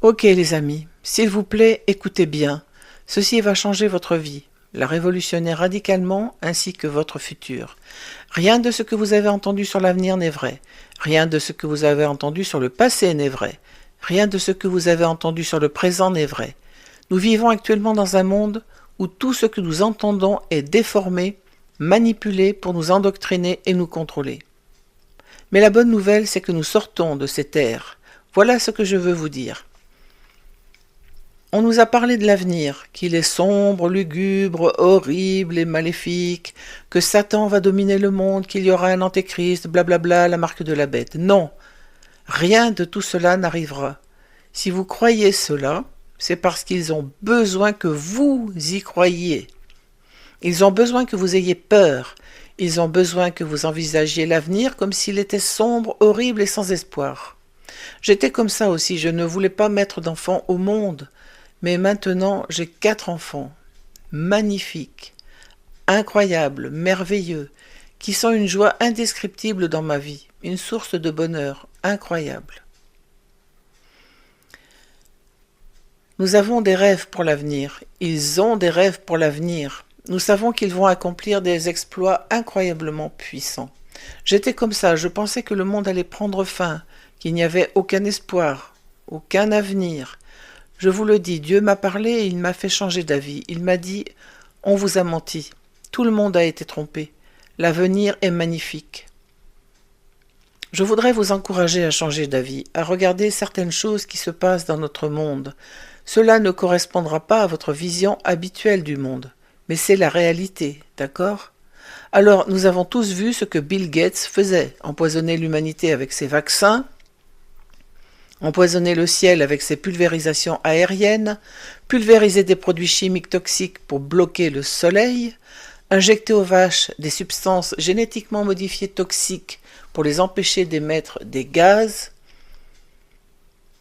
Ok les amis, s'il vous plaît, écoutez bien. Ceci va changer votre vie, la révolutionner radicalement ainsi que votre futur. Rien de ce que vous avez entendu sur l'avenir n'est vrai. Rien de ce que vous avez entendu sur le passé n'est vrai. Rien de ce que vous avez entendu sur le présent n'est vrai. Nous vivons actuellement dans un monde où tout ce que nous entendons est déformé, manipulé pour nous endoctriner et nous contrôler. Mais la bonne nouvelle, c'est que nous sortons de cette ère. Voilà ce que je veux vous dire. On nous a parlé de l'avenir, qu'il est sombre, lugubre, horrible et maléfique, que Satan va dominer le monde, qu'il y aura un antéchrist, blablabla, la marque de la bête. Non, rien de tout cela n'arrivera. Si vous croyez cela, c'est parce qu'ils ont besoin que vous y croyiez. Ils ont besoin que vous ayez peur. Ils ont besoin que vous envisagiez l'avenir comme s'il était sombre, horrible et sans espoir. J'étais comme ça aussi, je ne voulais pas mettre d'enfants au monde. Mais maintenant, j'ai 4 enfants, magnifiques, incroyables, merveilleux, qui sont une joie indescriptible dans ma vie, une source de bonheur incroyable. Nous avons des rêves pour l'avenir, ils ont des rêves pour l'avenir. Nous savons qu'ils vont accomplir des exploits incroyablement puissants. J'étais comme ça, je pensais que le monde allait prendre fin, qu'il n'y avait aucun espoir, aucun avenir. Je vous le dis, Dieu m'a parlé et il m'a fait changer d'avis. Il m'a dit, on vous a menti. Tout le monde a été trompé. L'avenir est magnifique. Je voudrais vous encourager à changer d'avis, à regarder certaines choses qui se passent dans notre monde. Cela ne correspondra pas à votre vision habituelle du monde, mais c'est la réalité, d'accord ? Alors, nous avons tous vu ce que Bill Gates faisait, empoisonner l'humanité avec ses vaccins, empoisonner le ciel avec ses pulvérisations aériennes, pulvériser des produits chimiques toxiques pour bloquer le soleil, injecter aux vaches des substances génétiquement modifiées toxiques pour les empêcher d'émettre des gaz,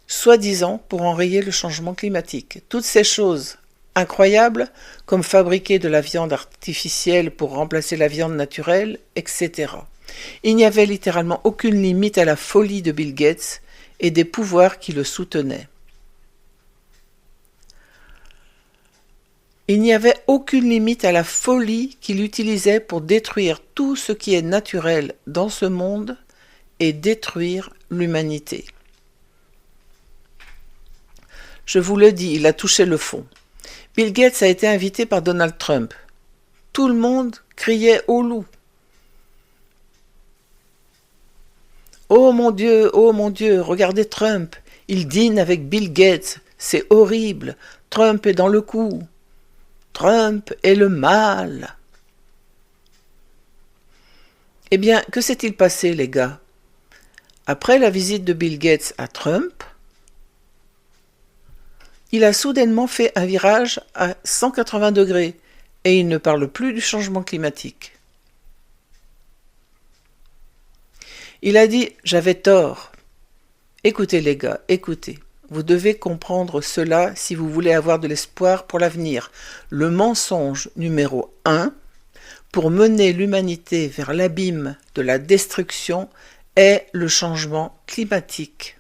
soi-disant pour enrayer le changement climatique. Toutes ces choses incroyables, comme fabriquer de la viande artificielle pour remplacer la viande naturelle, etc. Il n'y avait littéralement aucune limite à la folie de Bill Gates et des pouvoirs qui le soutenaient. Il n'y avait aucune limite à la folie qu'il utilisait pour détruire tout ce qui est naturel dans ce monde et détruire l'humanité. Je vous le dis, il a touché le fond. Bill Gates a été invité par Donald Trump. Tout le monde criait au loup. Oh mon Dieu, regardez Trump, il dîne avec Bill Gates, c'est horrible, Trump est dans le coup, Trump est le mal. Eh bien, que s'est-il passé, les gars ? Après la visite de Bill Gates à Trump, il a soudainement fait un virage à 180 degrés et il ne parle plus du changement climatique. Il a dit « J'avais tort ». Écoutez les gars, écoutez. Vous devez comprendre cela si vous voulez avoir de l'espoir pour l'avenir. Le mensonge numéro 1 pour mener l'humanité vers l'abîme de la destruction est le changement climatique.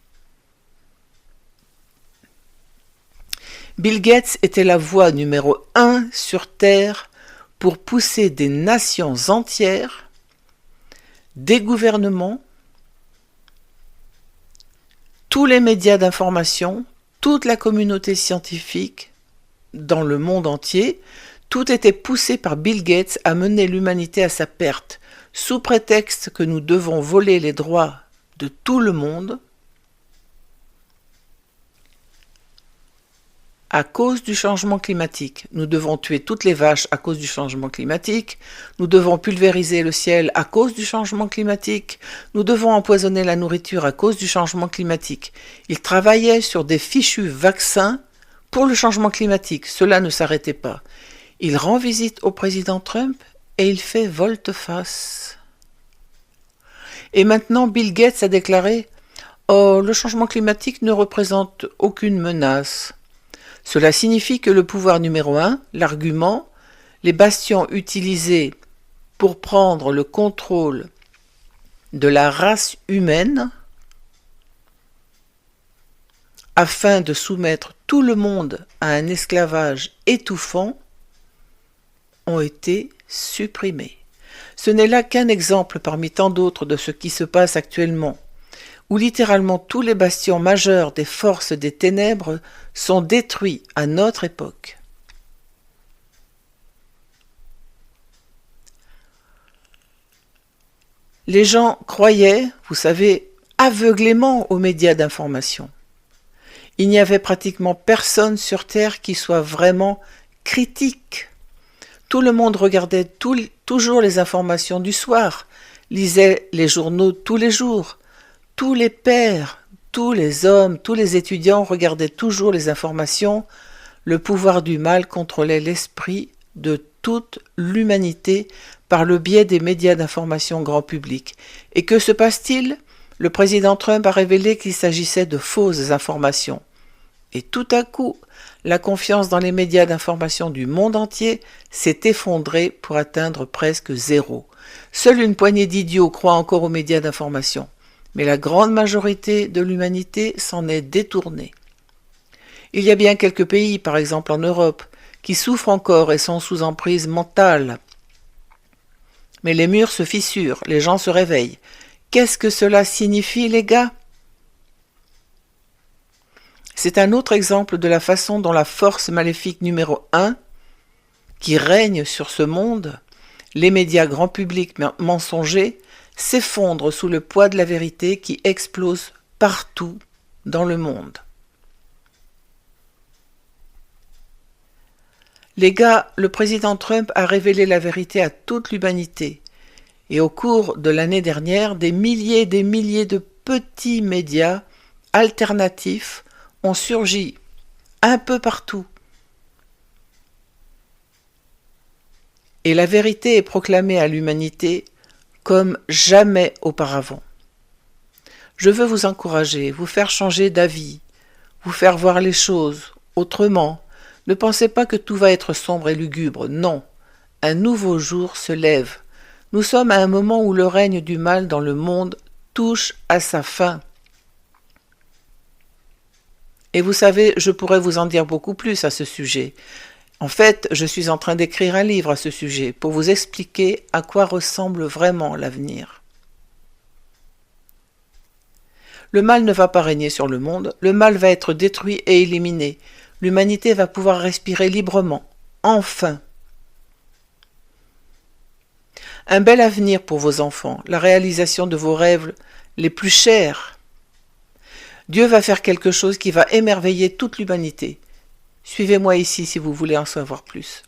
Bill Gates était la voix numéro 1 sur Terre pour pousser des nations entières, des gouvernements, tous les médias d'information, toute la communauté scientifique dans le monde entier, tout était poussé par Bill Gates à mener l'humanité à sa perte, sous prétexte que nous devons voler les droits de tout le monde à cause du changement climatique. Nous devons tuer toutes les vaches à cause du changement climatique, nous devons pulvériser le ciel à cause du changement climatique, nous devons empoisonner la nourriture à cause du changement climatique. Ils travaillaient sur des fichus vaccins pour le changement climatique. Cela ne s'arrêtait pas. Il rend visite au président Trump et il fait volte-face. Et maintenant, Bill Gates a déclaré « Oh, le changement climatique ne représente aucune menace ». Cela signifie que le pouvoir numéro 1, l'argument, les bastions utilisés pour prendre le contrôle de la race humaine, afin de soumettre tout le monde à un esclavage étouffant, ont été supprimés. Ce n'est là qu'un exemple parmi tant d'autres de ce qui se passe actuellement, où littéralement tous les bastions majeurs des forces des ténèbres sont détruits à notre époque. Les gens croyaient, vous savez, aveuglément aux médias d'information. Il n'y avait pratiquement personne sur Terre qui soit vraiment critique. Tout le monde regardait toujours les informations du soir, lisait les journaux tous les jours. Tous les pères, tous les hommes, tous les étudiants regardaient toujours les informations. Le pouvoir du mal contrôlait l'esprit de toute l'humanité par le biais des médias d'information grand public. Et que se passe-t-il ? Le président Trump a révélé qu'il s'agissait de fausses informations. Et tout à coup, la confiance dans les médias d'information du monde entier s'est effondrée pour atteindre presque zéro. Seule une poignée d'idiots croient encore aux médias d'information, mais la grande majorité de l'humanité s'en est détournée. Il y a bien quelques pays, par exemple en Europe, qui souffrent encore et sont sous emprise mentale. Mais les murs se fissurent, les gens se réveillent. Qu'est-ce que cela signifie, les gars ? C'est un autre exemple de la façon dont la force maléfique numéro 1, qui règne sur ce monde, les médias grand public mensongers, s'effondre sous le poids de la vérité qui explose partout dans le monde. Les gars, le président Trump a révélé la vérité à toute l'humanité. Et au cours de l'année dernière, des milliers de petits médias alternatifs ont surgi un peu partout. Et la vérité est proclamée à l'humanité comme jamais auparavant. Je veux vous encourager, vous faire changer d'avis, vous faire voir les choses autrement. Ne pensez pas que tout va être sombre et lugubre, non. Un nouveau jour se lève. Nous sommes à un moment où le règne du mal dans le monde touche à sa fin. Et vous savez, je pourrais vous en dire beaucoup plus à ce sujet. En fait, je suis en train d'écrire un livre à ce sujet pour vous expliquer à quoi ressemble vraiment l'avenir. Le mal ne va pas régner sur le monde, le mal va être détruit et éliminé. L'humanité va pouvoir respirer librement, enfin. Un bel avenir pour vos enfants, la réalisation de vos rêves les plus chers. Dieu va faire quelque chose qui va émerveiller toute l'humanité. Suivez-moi ici si vous voulez en savoir plus.